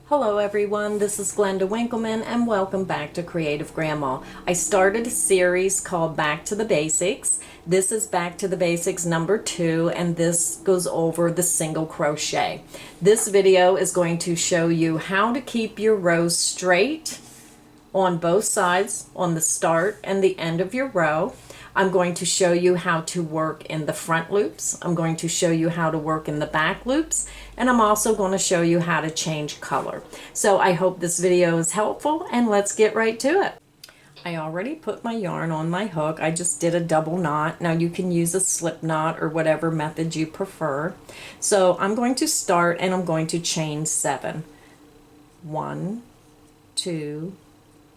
Hello everyone, this is Glenda Winkleman and welcome back to Creative Grandma. I started a series called Back to the Basics. This is Back to the Basics number 2 and this goes over the single crochet. This video is going to show you how to keep your rows straight on both sides on the start and the end of your row. I'm going to show you how to work in the front loops. I'm going to show you how to work in the back loops, and I'm also going to show you how to change color. So I hope this video is helpful, and let's get right to it. I already put my yarn on my hook. I just did a double knot. Now you can use a slip knot or whatever method you prefer. So I'm going to start and I'm going to chain 7. 1, 2,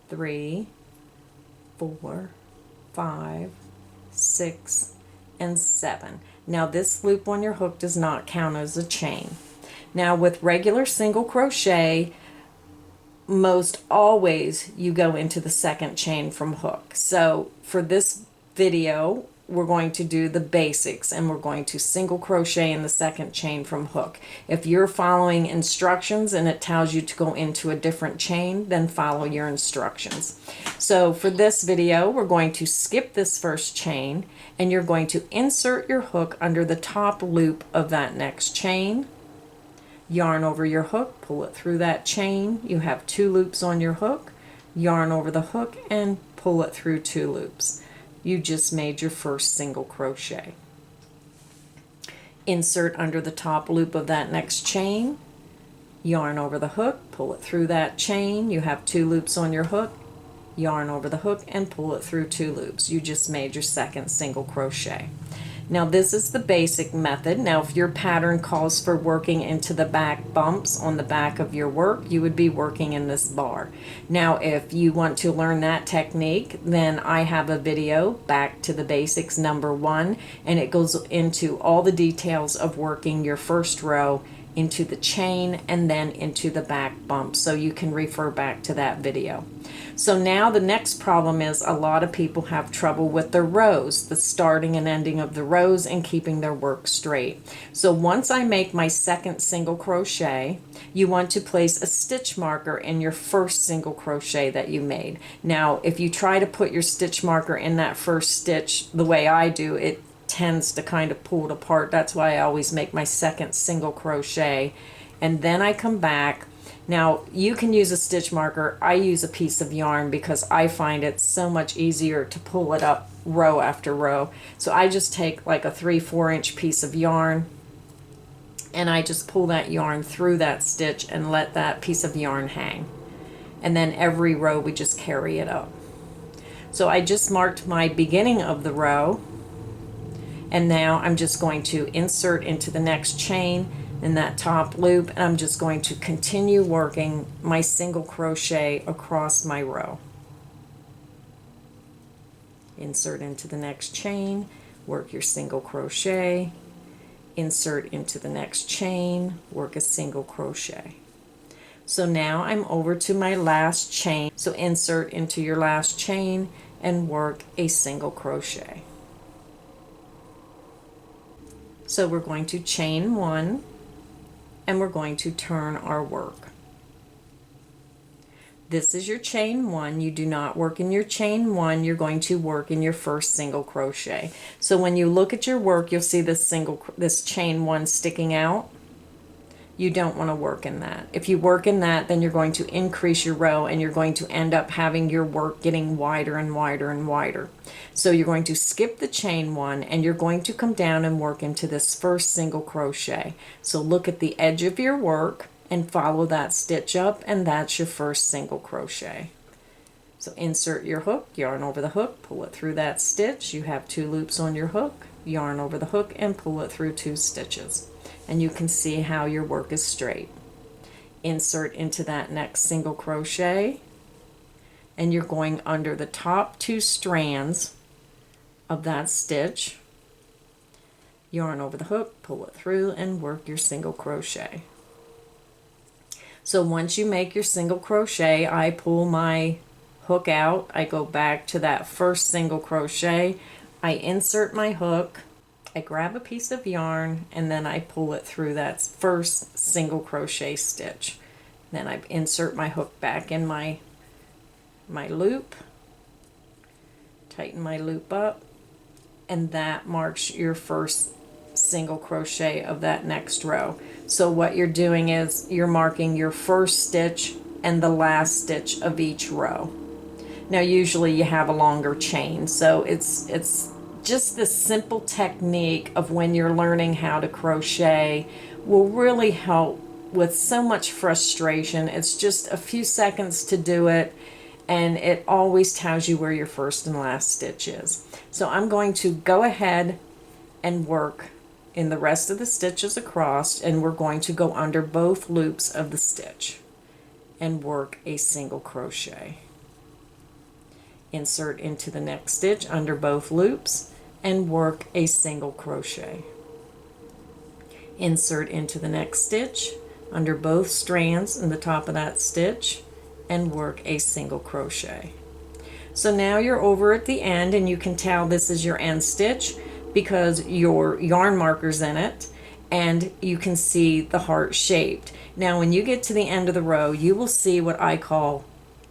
3, 4, 5, 6, and 7. Now this loop on your hook does not count as a chain. Now with regular single crochet, most always you go into the second chain from hook. So for this video, we're going to do the basics and we're going to single crochet in the second chain from hook. If you're following instructions and it tells you to go into a different chain, then follow your instructions. So for this video, we're going to skip this first chain and you're going to insert your hook under the top loop of that next chain. Yarn over your hook, pull it through that chain. You have 2 loops on your hook. Yarn over the hook and pull it through 2 loops. You just made your first single crochet. Insert under the top loop of that next chain, yarn over the hook, pull it through that chain. You have 2 loops on your hook, yarn over the hook and pull it through 2 loops. You just made your second single crochet. Now this is the basic method. Now if your pattern calls for working into the back bumps on the back of your work, you would be working in this bar. Now if you want to learn that technique, then I have a video, Back to the Basics number 1, and it goes into all the details of working your first row into the chain and then into the back bump, so you can refer back to that video. So now the next problem is a lot of people have trouble with their rows, the starting and ending of the rows and keeping their work straight. So once I make my second single crochet, you want to place a stitch marker in your first single crochet that you made. Now if you try to put your stitch marker in that first stitch the way I do, it tends to kind of pull it apart. That's why I always make my second single crochet and then I come back. Now you can use a stitch marker. I use a piece of yarn because I find it so much easier to pull it up row after row. So I just take like a 3/4 inch piece of yarn and I just pull that yarn through that stitch and let that piece of yarn hang, and then every row we just carry it up. So I just marked my beginning of the row, and now I'm just going to insert into the next chain in that top loop, and I'm just going to continue working my single crochet across my row. Insert into the next chain, work your single crochet, insert into the next chain, work a single crochet. So now I'm over to my last chain, so insert into your last chain and work a single crochet. So we're going to chain 1 and we're going to turn our work. This is your chain 1. You do not work in your chain 1. You're going to work in your first single crochet. So when you look at your work, you'll see this chain 1 sticking out. You don't want to work in that. If you work in that, then you're going to increase your row and you're going to end up having your work getting wider and wider and wider. So you're going to skip the chain 1 and you're going to come down and work into this first single crochet. So look at the edge of your work and follow that stitch up, and that's your first single crochet. So insert your hook, yarn over the hook, pull it through that stitch. You have 2 loops on your hook, yarn over the hook and pull it through 2 stitches. And you can see how your work is straight. Insert into that next single crochet and you're going under the top 2 strands of that stitch, yarn over the hook, pull it through and work your single crochet. So once you make your single crochet, I pull my hook out, I go back to that first single crochet, I insert my hook, I grab a piece of yarn and then I pull it through that first single crochet stitch. Then I insert my hook back in my loop, tighten my loop up, and that marks your first single crochet of that next row. So what you're doing is you're marking your first stitch and the last stitch of each row. Now usually you have a longer chain, so it's just this simple technique of when you're learning how to crochet will really help with so much frustration. It's just a few seconds to do it, and it always tells you where your first and last stitch is. So I'm going to go ahead and work in the rest of the stitches across, and we're going to go under both loops of the stitch and work a single crochet. Insert into the next stitch under both loops and work a single crochet. Insert into the next stitch under both strands in the top of that stitch and work a single crochet. So now you're over at the end, and you can tell this is your end stitch because your yarn marker's in it, and you can see the heart shaped. Now when you get to the end of the row, you will see what I call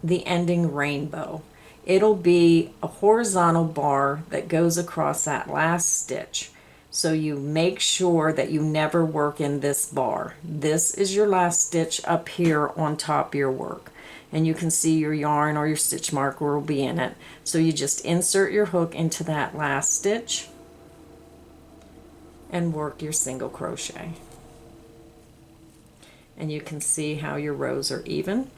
the ending rainbow. It'll be a horizontal bar that goes across that last stitch. So you make sure that you never work in this bar. This is your last stitch up here on top of your work. And you can see your yarn or your stitch marker will be in it. So you just insert your hook into that last stitch and work your single crochet. And you can see how your rows are even.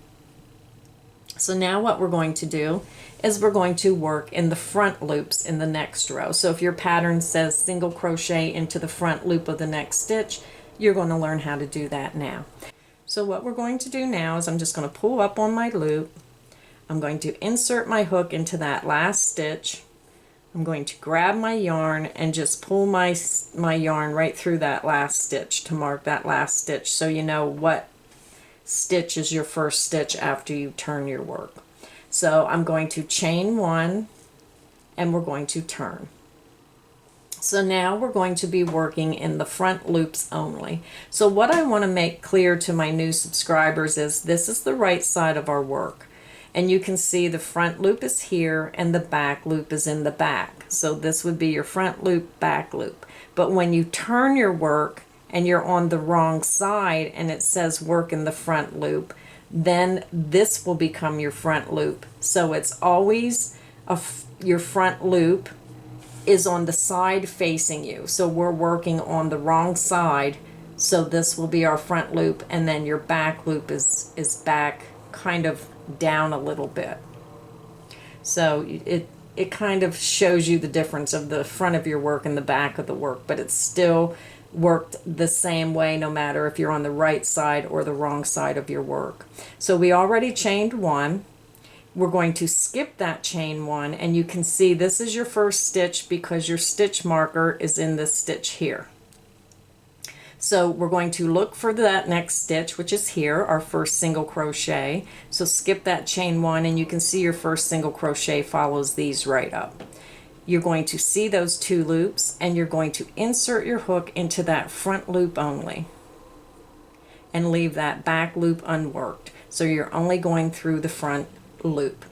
So now what we're going to do is we're going to work in the front loops in the next row. So if your pattern says single crochet into the front loop of the next stitch, you're going to learn how to do that now. So what we're going to do now is I'm just going to pull up on my loop. I'm going to insert my hook into that last stitch. I'm going to grab my yarn and just pull my yarn right through that last stitch to mark that last stitch, so you know what stitch is your first stitch after you turn your work. So I'm going to chain one and we're going to turn. So now we're going to be working in the front loops only. So what I want to make clear to my new subscribers is this is the right side of our work. And you can see the front loop is here and the back loop is in the back. So this would be your front loop, back loop. But when you turn your work and you're on the wrong side and it says work in the front loop, then this will become your front loop. So it's always your front loop is on the side facing you. So we're working on the wrong side. So this will be our front loop, and then your back loop is back kind of down a little bit. So it kind of shows you the difference of the front of your work and the back of the work, but it's still worked the same way no matter if you're on the right side or the wrong side of your work. So we already chained one. We're going to skip that chain one, and you can see this is your first stitch because your stitch marker is in this stitch here. So we're going to look for that next stitch, which is here, our first single crochet. So skip that chain one, and you can see your first single crochet follows these right up. You're going to see those two loops, and you're going to insert your hook into that front loop only and leave that back loop unworked. So you're only going through the front loop.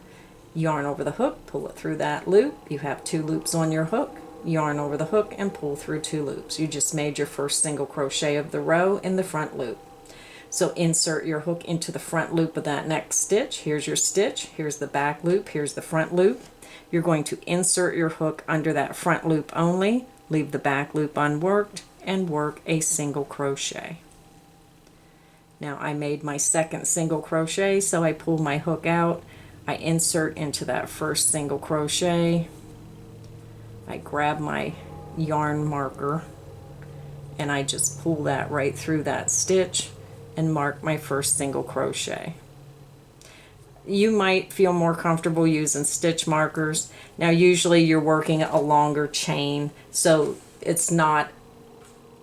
Yarn over the hook, pull it through that loop. You have two loops on your hook. Yarn over the hook and pull through two loops. You just made your first single crochet of the row in the front loop. So insert your hook into the front loop of that next stitch. Here's your stitch, here's the back loop, here's the front loop. You're going to insert your hook under that front loop only, leave the back loop unworked, and work a single crochet. Now I made my second single crochet, so I pull my hook out, I insert into that first single crochet, I grab my yarn marker and I just pull that right through that stitch and mark my first single crochet. You might feel more comfortable using stitch markers. Now usually you're working a longer chain, so it's not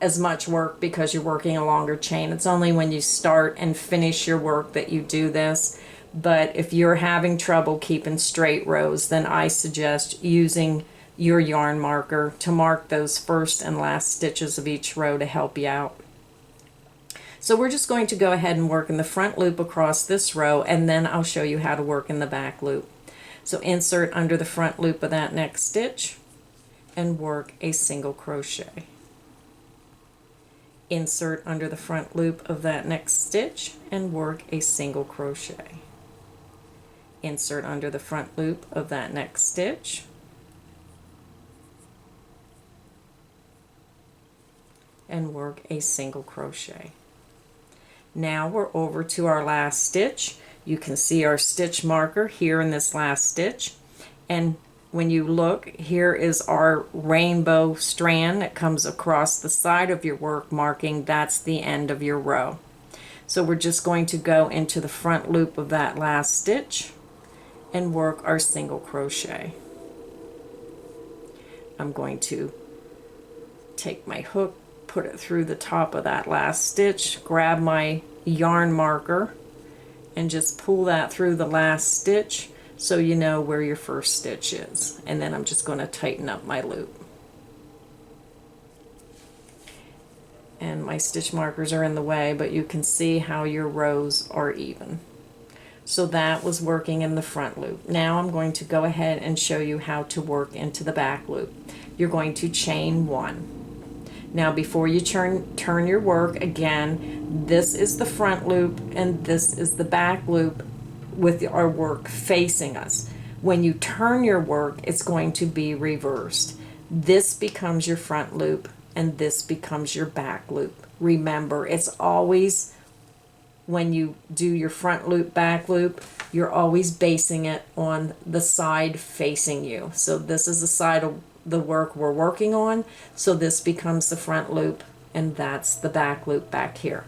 as much work because you're working a longer chain. It's only when you start and finish your work that you do this. But if you're having trouble keeping straight rows, then I suggest using your yarn marker to mark those first and last stitches of each row to help you out. So we're just going to go ahead and work in the front loop across this row, and then I'll show you how to work in the back loop. So insert under the front loop of that next stitch and work a single crochet. Insert under the front loop of that next stitch and work a single crochet. Insert under the front loop of that next stitch and work a single crochet. Now we're over to our last stitch. You can see our stitch marker here in this last stitch, and when you look, here is our rainbow strand that comes across the side of your work, marking that's the end of your row. So we're just going to go into the front loop of that last stitch and work our single crochet. I'm going to take my hook, put it through the top of that last stitch, grab my yarn marker, and just pull that through the last stitch so you know where your first stitch is. And then I'm just going to tighten up my loop. And my stitch markers are in the way, but you can see how your rows are even. So that was working in the front loop. Now I'm going to go ahead and show you how to work into the back loop. You're going to chain one. Now before you turn your work, again, this is the front loop and this is the back loop with our work facing us. When you turn your work, it's going to be reversed. This becomes your front loop and this becomes your back loop. Remember, it's always, when you do your front loop, back loop, you're always basing it on the side facing you. So this is the side of the work we're working on, so this becomes the front loop and that's the back loop back here.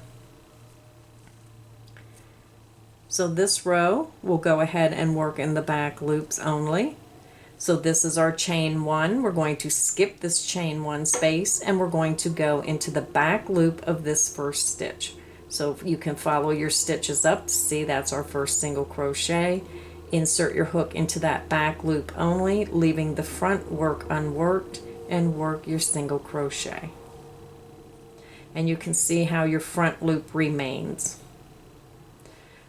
So this row we'll go ahead and work in the back loops only. So this is our chain one. We're going to skip this chain one space and we're going to go into the back loop of this first stitch. So you can follow your stitches up to see that's our first single crochet. Insert your hook into that back loop only, leaving the front work unworked, and work your single crochet. And you can see how your front loop remains.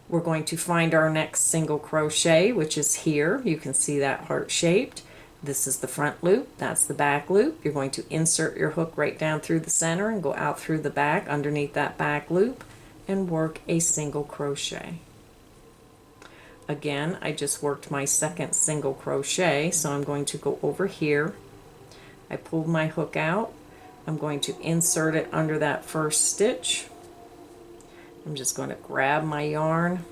We're going to find our next single crochet, which is here. You can see that heart shaped. This is the front loop, that's the back loop. You're going to insert your hook right down through the center and go out through the back underneath that back loop and work a single crochet. Again, I just worked my second single crochet, so I'm going to go over here. I pulled my hook out. I'm going to insert it under that first stitch. I'm just going to grab my yarn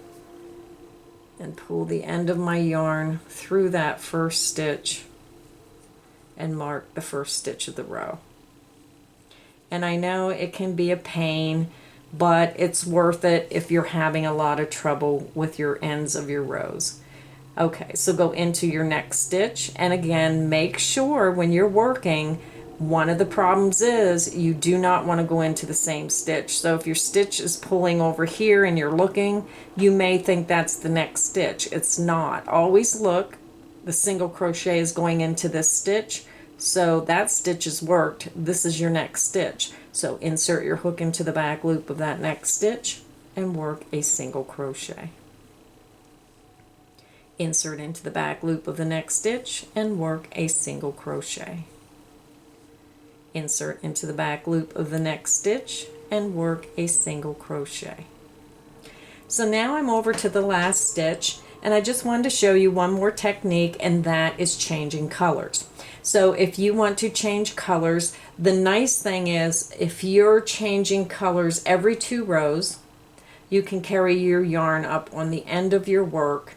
and pull the end of my yarn through that first stitch and mark the first stitch of the row. And I know it can be a pain, but it's worth it if you're having a lot of trouble with your ends of your rows. Okay, so go into your next stitch, and again, make sure when you're working, one of the problems is you do not want to go into the same stitch. So if your stitch is pulling over here and you're looking, you may think that's the next stitch. It's not. Always look, the single crochet is going into this stitch, so that stitch is worked. This is your next stitch. So insert your hook into the back loop of that next stitch and work a single crochet. Insert into the back loop of the next stitch and work a single crochet. Insert into the back loop of the next stitch and work a single crochet. So now I'm over to the last stitch, and I just wanted to show you one more technique, and that is changing colors. So if you want to change colors, the nice thing is if you're changing colors every 2 rows, you can carry your yarn up on the end of your work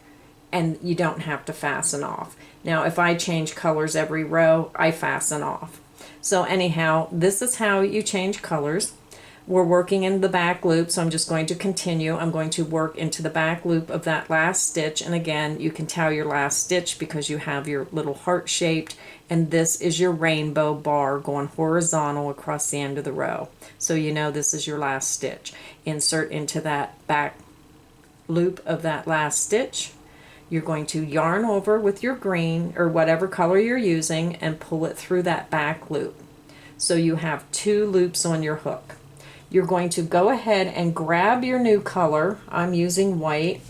and you don't have to fasten off. Now if I change colors every row, I fasten off. So anyhow, this is how you change colors. We're working in the back loop, so I'm just going to continue. I'm going to work into the back loop of that last stitch, and again, you can tell your last stitch because you have your little heart shaped, and this is your rainbow bar going horizontal across the end of the row. So you know this is your last stitch. Insert into that back loop of that last stitch. You're going to yarn over with your green or whatever color you're using and pull it through that back loop. So you have 2 loops on your hook. you're going to go ahead and grab your new color. I'm using white.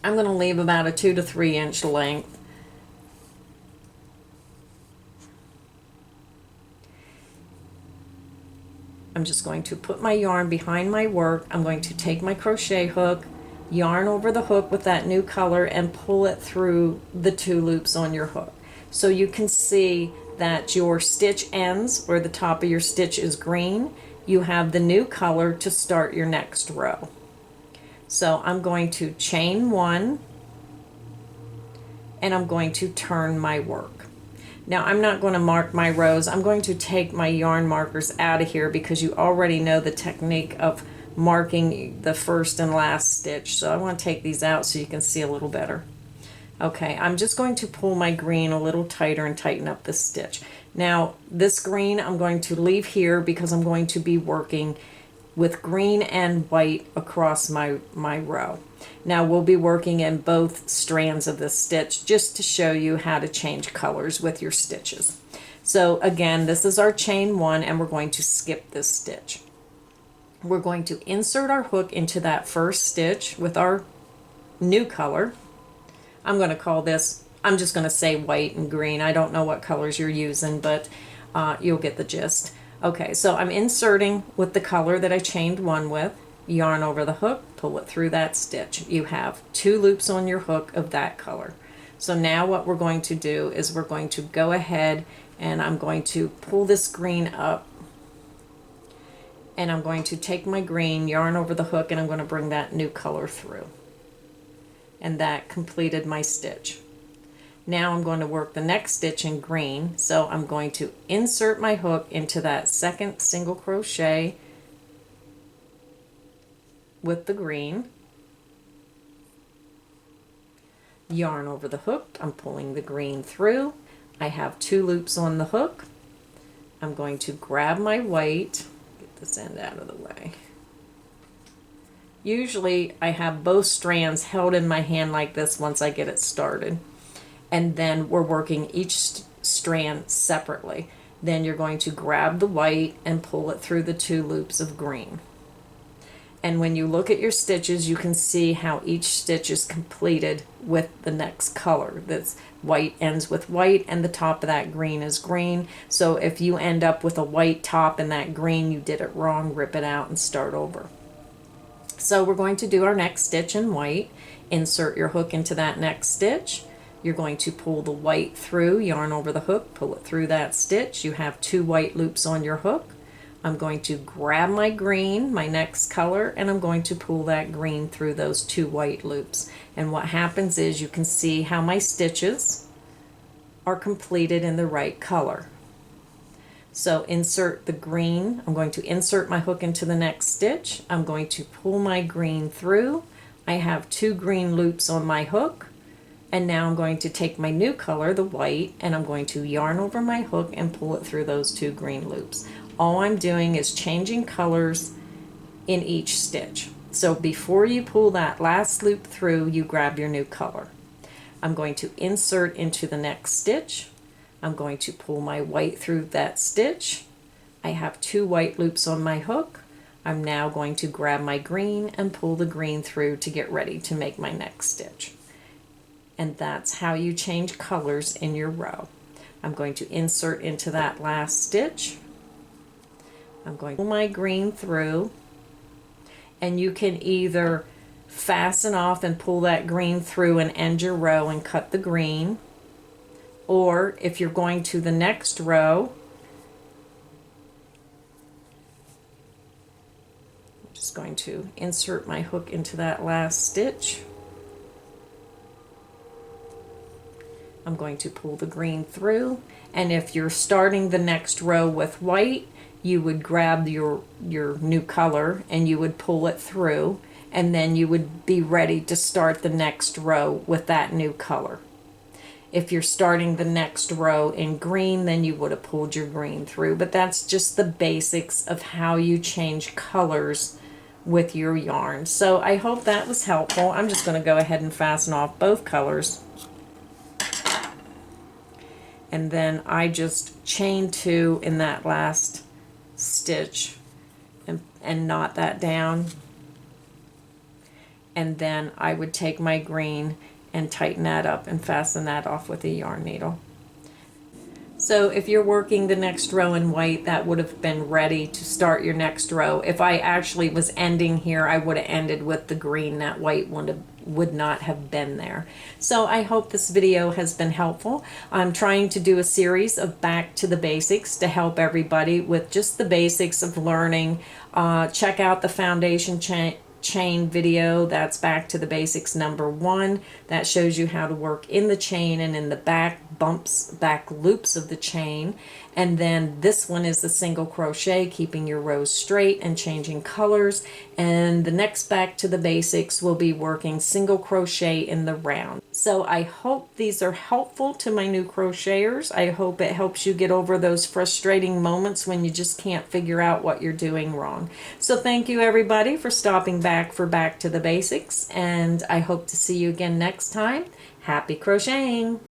I'm going to leave about a 2 to 3 inch length. I'm just going to put my yarn behind my work. I'm going to take my crochet hook, yarn over the hook with that new color, and pull it through the 2 loops on your hook. So you can see that your stitch ends where the top of your stitch is green. You have the new color to start your next row. So I'm going to chain 1, and I'm going to turn my work. Now I'm not going to mark my rows. I'm going to take my yarn markers out of here because you already know the technique of marking the first and last stitch. So I want to take these out so you can see a little better. Okay, I'm just going to pull my green a little tighter and tighten up this stitch. Now this green I'm going to leave here because I'm going to be working with green and white across my row. Now we'll be working in both strands of this stitch just to show you how to change colors with your stitches. So again, this is our chain 1, and we're going to skip this stitch. We're going to insert our hook into that first stitch with our new color. I'm going to call this, I'm just going to say white and green. I don't know what colors you're using, but you'll get the gist. Okay, so I'm inserting with the color that I chained 1 with, yarn over the hook, pull it through that stitch. You have 2 loops on your hook of that color. So now what we're going to do is we're going to go ahead and I'm going to pull this green up, and I'm going to take my green, yarn over the hook, and I'm going to bring that new color through. And that completed my stitch. Now I'm going to work the next stitch in green, so I'm going to insert my hook into that second single crochet with the green, yarn over the hook, I'm pulling the green through, I have 2 loops on the hook, I'm going to grab my white, get this end out of the way. Usually I have both strands held in my hand like this once I get it started. And then we're working each strand separately. Then you're going to grab the white and pull it through the 2 loops of green. And when you look at your stitches, you can see how each stitch is completed with the next color. This white ends with white, and the top of that green is green. So if you end up with a white top and that green, you did it wrong, rip it out and start over. So we're going to do our next stitch in white. Insert your hook into that next stitch. You're going to pull the white through, yarn over the hook, pull it through that stitch. You have 2 white loops on your hook. I'm going to grab my green, my next color, and I'm going to pull that green through those 2 white loops. And what happens is you can see how my stitches are completed in the right color. So insert the green. I'm going to insert my hook into the next stitch. I'm going to pull my green through. I have 2 green loops on my hook. And now I'm going to take my new color, the white, and I'm going to yarn over my hook and pull it through those 2 green loops. All I'm doing is changing colors in each stitch. So before you pull that last loop through, you grab your new color. I'm going to insert into the next stitch. I'm going to pull my white through that stitch. I have 2 white loops on my hook. I'm now going to grab my green and pull the green through to get ready to make my next stitch. And that's how you change colors in your row. I'm going to insert into that last stitch. I'm going to pull my green through, and you can either fasten off and pull that green through and end your row and cut the green, or if you're going to the next row, I'm just going to insert my hook into that last stitch. I'm going to pull the green through, and if you're starting the next row with white, you would grab your new color and you would pull it through, and then you would be ready to start the next row with that new color. If you're starting the next row in green, then you would have pulled your green through, but that's just the basics of how you change colors with your yarn. So I hope that was helpful. I'm just going to go ahead and fasten off both colors. And then I just chain 2 in that last stitch and and knot that down. And then I would take my green and tighten that up and fasten that off with a yarn needle. So if you're working the next row in white, that would have been ready to start your next row. If I actually was ending here, I would have ended with the green. That white would not have been there. So I hope this video has been helpful. I'm trying to do a series of back to the basics to help everybody with just the basics of learning. Check out the foundation chain video. That's back to the basics #1. That shows you how to work in the chain and in the back loops of the chain. And then this one is the single crochet, keeping your rows straight and changing colors. And the next back to the basics will be working single crochet in the round. So I hope these are helpful to my new crocheters. I hope it helps you get over those frustrating moments when you just can't figure out what you're doing wrong. So thank you everybody for stopping back for Back to the Basics, and I hope to see you again next time. Happy crocheting!